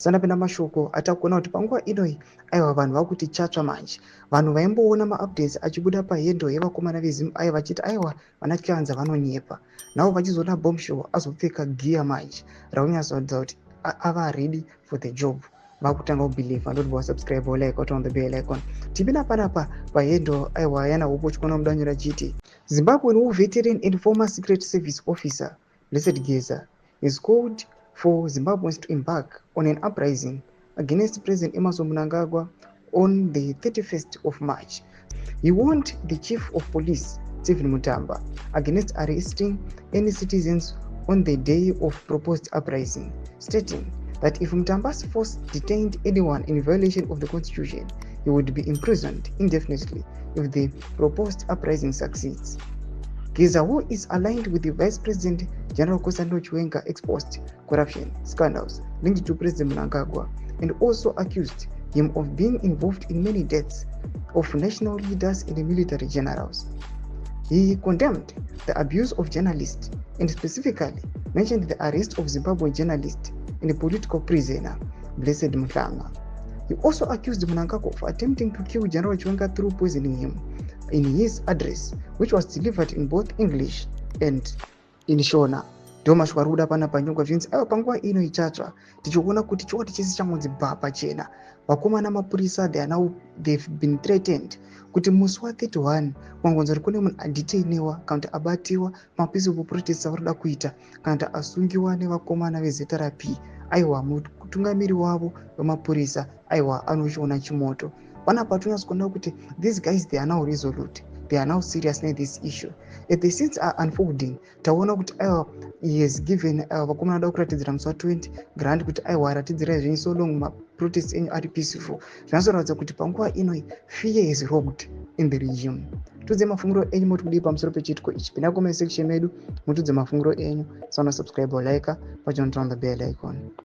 Sanapenda mashoko atakuona kuti panguva inoi aiwa vanhu vakuti chatsva manje. Vanhu vaimboona maupdates achibuda pahendo yevakomana veZim vachiti aiwa vana Kyanza vanonyepa. Navo vachizoona bombshell azopfeka gear manje raunyatsoratidza kuti ava ready for the job. Vakutanga kubhilivha ndoti wasubscribe like on the bell icon. Tipinda panapa pahendo aiwa yana upochkona mudanyura chiti Zimbabwean war veteran and former Secret Service officer Blessed Geza is called for Zimbabweans to embark on an uprising against President Emmerson Mnangagwa on the 31st of March. He warned the Chief of Police, Stephen Mutamba, against arresting any citizens on the day of proposed uprising, stating that if Mutamba's force detained anyone in violation of the constitution, he would be imprisoned indefinitely if the proposed uprising succeeds. Geza, who is aligned with the Vice President General Kosando Chiwenga, exposed corruption scandals linked to President Mnangagwa and also accused him of being involved in many deaths of national leaders and military generals. He condemned the abuse of journalists and specifically mentioned the arrest of Zimbabwean journalist and political prisoner Blessed Mhlanga. He also accused Mnangagwa of attempting to kill General Chiwenga through poisoning him in his address, which was delivered in both English and in Shona. Thomas Waruda pana panyongwa zvinzi aiwa panguva ino ichatsva tichikuona kuti chokwadi chese changonzi bha pachena. Vakomana mapurisa they've been threatened kuti musi wa31 kwangonzi uri kune munhu adetainiwa kana kuti abatiwa mapeaceful protests avarikuda kuita kana kuti asungiwa nevakomana vezeta raP. Aiwa mutungamiri wavo wemapurisa aiwa anochiona chimoto. Panapa tonyatsokuona kuti these guys they are now resolute, they are now serious in this issue. If the scenes are unfolding, taona kuti aiwa he has given vakomana vada kuratidzira musi wa20 grant kuti aiwa aratidzirai zvenyu so long maprotests enyu ari peaceful. Zvinozoratidza kuti panguva inoi fear is robbed in the regime. Tudze mafungiro enyu moti kudii pamusoro pechitiko ichi. Pinda comment section medu mutudze mafungiro enyu. Subscribe or like, turn on the bell icon.